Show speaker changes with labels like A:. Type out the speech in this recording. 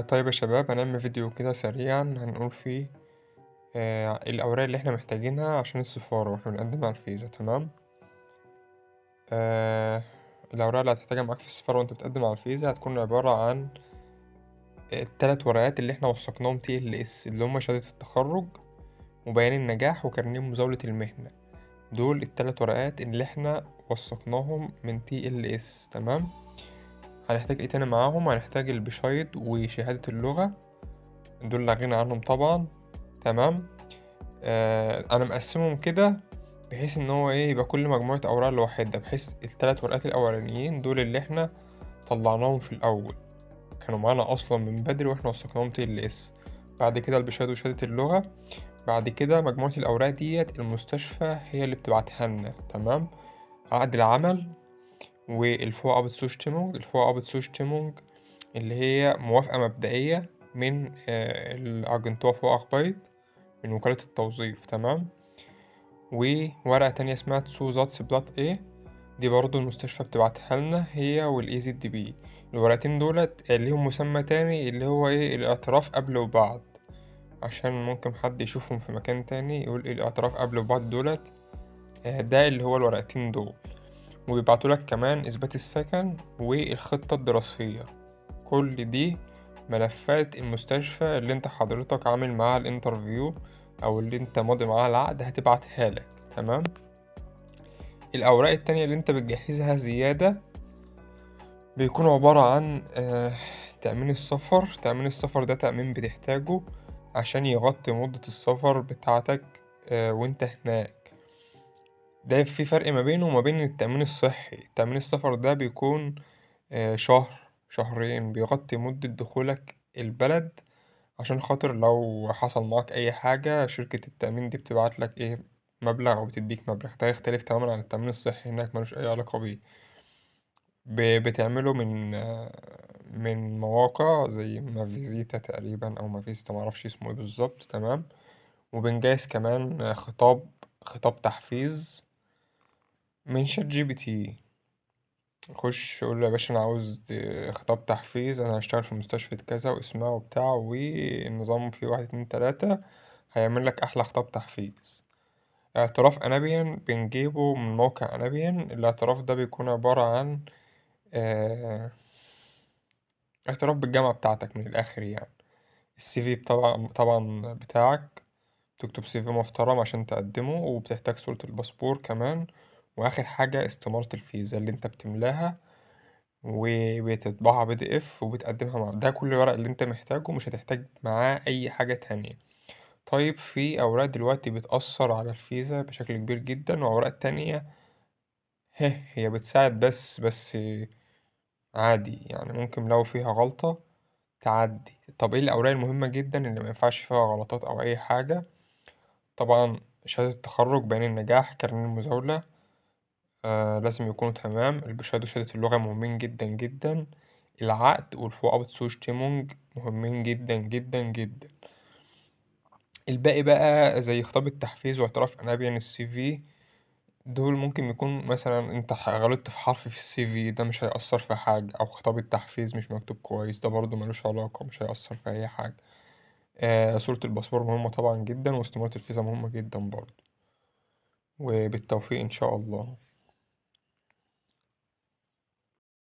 A: طيب يا شباب، هنعمل فيديو كده سريعا هنقول فيه الأوراق اللي احنا محتاجينها عشان السفارة واحنا بنقدم على الفيزا. تمام. آه الأوراق اللي هتحتاجها معاك في السفارة وانت بتقدم على الفيزا هتكون عبارة عن التلات ورقات اللي احنا وثقناهم TLS، اللي هما شهادة التخرج وبيان النجاح وكارنيه مزاولة المهنة. دول التلات ورقات اللي احنا وثقناهم من TLS. تمام. هنحتاج ايه تاني معاهم؟ هنحتاج البشايد وشهادة اللغة، دول لا غنى عنهم طبعا. تمام. انا مقسمهم كده بحيث ان هو ايه يبقى كل مجموعة اوراق لوحدها، بحيث التلات ورقات الاولانيين دول اللي احنا طلعناهم في الاول كانوا معانا اصلا من بدري واحنا وثقناهم TLS. بعد كده البشهادة وشهادة اللغة. بعد كده مجموعة الاوراق ديت المستشفى هي اللي بتبعتها لنا. تمام. عقد العمل الفو اللي هي موافقة مبدئية من الأجنتوع فوق أخبايت، من وكالة التوظيف. تمام. وورقة تانية اسمها تسوزاتس بلات ايه، دي برضو المستشفى بتبعتها لنا هي والايزي دي بي. الورقتين دولت ليهم مسمى تاني اللي هو ايه الاعتراف قبل وبعد، عشان ممكن حد يشوفهم في مكان تاني يقول ايه الاعتراف قبل وبعد دولت. ده اللي هو الورقتين دول. وبيبعتولك كمان إثبات السكن والخطة الدراسية. كل دي ملفات المستشفى اللي انت حضرتك عامل معاها الانترفيو او اللي انت ماضي معاها العقد هتبعتها لك. تمام. الأوراق التانية اللي انت بتجهزها زيادة بيكون عبارة عن تأمين السفر. تأمين السفر ده تأمين بتحتاجه عشان يغطي مدة السفر بتاعتك وانت هناك. ده في فرق ما بينه وما بين التأمين الصحي. تأمين السفر ده بيكون شهر شهرين، بيغطي مدة دخولك البلد، عشان خاطر لو حصل معاك أي حاجة شركة التأمين دي بتبعت لك إيه مبلغ أو بتديك مبلغ. ده يختلف تماما عن التأمين الصحي، هناك ملوش أي علاقة بيه. بتعمله من مواقع زي مافيزيتا تقريبا أو مافيزيتا، معرفش اسمه ايه بالظبط. تمام. وبنجهز كمان خطاب تحفيز من ChatGPT. خش قول له يا باشا انا عاوز خطاب تحفيز، انا هشتغل في مستشفى كذا واسمها وبتاع والنظام فيه واحد اتنين تلاتة، هيعمل لك احلى خطاب تحفيز. اعتراف انابيان بنجيبه من موقع انابيان. الاعتراف ده بيكون عبارة عن اه اعتراف بالجامعة بتاعتك من الاخر يعني. CV طبعا بتاعك، تكتب CV محترم عشان تقدمه، وبتحتاج صورة الباسبور كمان. واخر حاجة استمارة الفيزا اللي انت بتملاها وبتطبعها PDF وبتقدمها مع ده. كل الورق اللي انت محتاجه، مش هتحتاج معاه اي حاجة تانية. طيب في اوراق دلوقتي بتأثر على الفيزا بشكل كبير جدا، واوراق تانية هي بتساعد بس عادي يعني، ممكن لو فيها غلطة تعدي. طب ايه الاوراق المهمة جدا اللي ما ينفعش فيها غلطات او اي حاجة؟ طبعا شهادة التخرج، بيان النجاح، كارنيه المزاولة لازم يكونوا تمام. البشهادة وشهادة اللغة مهمين جدا جدا. العقد والفوابت مهمين جدا جدا جدا. الباقي بقى زي خطاب التحفيز واعتراف أنابيان CV، دول ممكن يكون مثلا انت غلطت في حرف في CV، ده مش هيأثر في حاجة. أو خطاب التحفيز مش مكتوب كويس، ده برضه ملوش علاقة، مش هيأثر في أي حاجة. صورة الباسبور مهمة طبعا جدا، واستمارة الفيزا مهمة جدا برضه. وبالتوفيق إن شاء الله.